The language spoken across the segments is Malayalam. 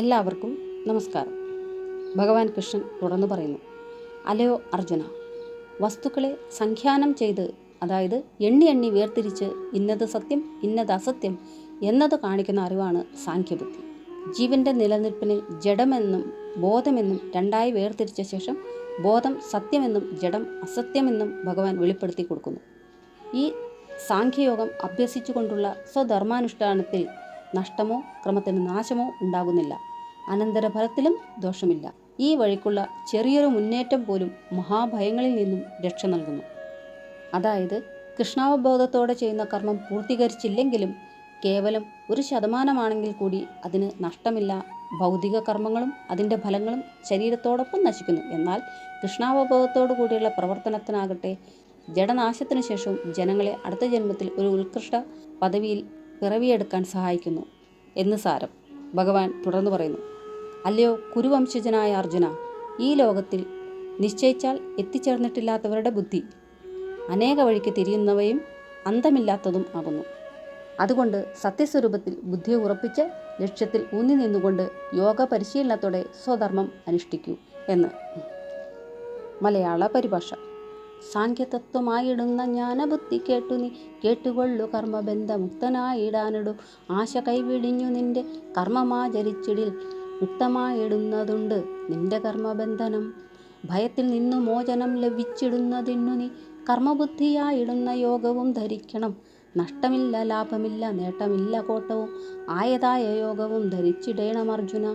എല്ലാവർക്കും നമസ്കാരം. ഭഗവാൻ കൃഷ്ണൻ തുടർന്ന് പറയുന്നു, അലയോ അർജുന, വസ്തുക്കളെ സംഖ്യാനം ചെയ്ത്, അതായത് എണ്ണി എണ്ണി വേർതിരിച്ച് ഇന്നത് സത്യം ഇന്നത് അസത്യം എന്നത് കാണിക്കുന്ന അറിവാണ് സാഖ്യബുദ്ധി. ജീവൻ്റെ നിലനിൽപ്പിന് ജഡമെന്നും ബോധമെന്നും രണ്ടായി വേർതിരിച്ച ശേഷം ബോധം സത്യമെന്നും ജഡം അസത്യമെന്നും ഭഗവാൻ വെളിപ്പെടുത്തി കൊടുക്കുന്നു. ഈ സാഖ്യയോഗം അഭ്യസിച്ചുകൊണ്ടുള്ള സ്വധർമാനുഷ്ഠാനത്തിൽ നഷ്ടമോ ക്രമത്തിന് നാശമോ ഉണ്ടാകുന്നില്ല. അനന്തരഫലത്തിലും ദോഷമില്ല. ഈ വഴിക്കുള്ള ചെറിയൊരു മുന്നേറ്റം പോലും മഹാഭയങ്ങളിൽ നിന്നും രക്ഷ നൽകുന്നു. അതായത് കൃഷ്ണാവബോധത്തോടെ ചെയ്യുന്ന കർമ്മം പൂർത്തീകരിച്ചില്ലെങ്കിലും കേവലം 1% കൂടി അതിന് നഷ്ടമില്ല. ഭൗതിക കർമ്മങ്ങളും അതിൻ്റെ ഫലങ്ങളും ശരീരത്തോടൊപ്പം നശിക്കുന്നു. എന്നാൽ കൃഷ്ണാവബോധത്തോടു കൂടിയുള്ള പ്രവർത്തനത്തിനാകട്ടെ ജഡനാശത്തിനു ശേഷവും ജനങ്ങളെ അടുത്ത ജന്മത്തിൽ ഒരു ഉത്കൃഷ്ട പദവിയിൽ പിറവിയെടുക്കാൻ സഹായിക്കുന്നു എന്ന് സാരം. ഭഗവാൻ തുടർന്ന് പറയുന്നു, അല്ലയോ കുരുവംശജനായ അർജുന, ഈ ലോകത്തിൽ നിശ്ചയിച്ചാൽ എത്തിച്ചേർന്നിട്ടില്ലാത്തവരുടെ ബുദ്ധി അനേക വഴിക്ക് തിരിയുന്നവയും അന്തമില്ലാത്തതും ആകുന്നു. അതുകൊണ്ട് സത്യസ്വരൂപത്തിൽ ബുദ്ധിയെ ഉറപ്പിച്ച് ലക്ഷ്യത്തിൽ ഊന്നി നിന്നുകൊണ്ട് യോഗ പരിശീലനത്തോടെ സ്വധർമ്മം അനുഷ്ഠിക്കൂ എന്ന്. മലയാള പരിഭാഷ. സാഖ്യതത്വമായിടുന്ന ജ്ഞാനബുദ്ധി കേട്ടു നീ കേട്ടുകൊള്ളു കർമ്മബന്ധമുക്തനായിടാനിടു. ആശ കൈവിടിഞ്ഞു നിന്റെ കർമ്മമാചരിച്ചിടിൽ മുക്തമായിടുന്നതുണ്ട് നിന്റെ കർമ്മബന്ധനം. ഭയത്തിൽ നിന്നു മോചനം ലഭിച്ചിടുന്നതിനു നീ കർമ്മബുദ്ധിയായിടുന്ന യോഗവും ധരിക്കണം. നഷ്ടമില്ല ലാഭമില്ല നേട്ടമില്ല കോട്ടവും ആയതായ യോഗവും ധരിച്ചിടേണം അർജുന.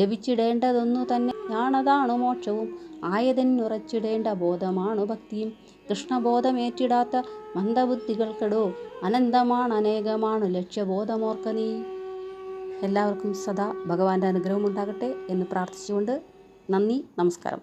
ലഭിച്ചിടേണ്ടതൊന്നു തന്നെയാണതാണു മോക്ഷവും ആയതെന്നുറച്ചിടേണ്ട ബോധമാണു ഭക്തിയും. കൃഷ്ണബോധമേറ്റിടാത്ത മന്ദബുദ്ധികൾക്കെടോ അനന്തമാണനേകമാണു ലക്ഷ്യബോധമോർക്ക നീ. എല്ലാവർക്കും സദാ ഭഗവാന്റെ അനുഗ്രഹം ഉണ്ടാകട്ടെ എന്ന് പ്രാർത്ഥിച്ചുകൊണ്ട് നന്ദി, നമസ്കാരം.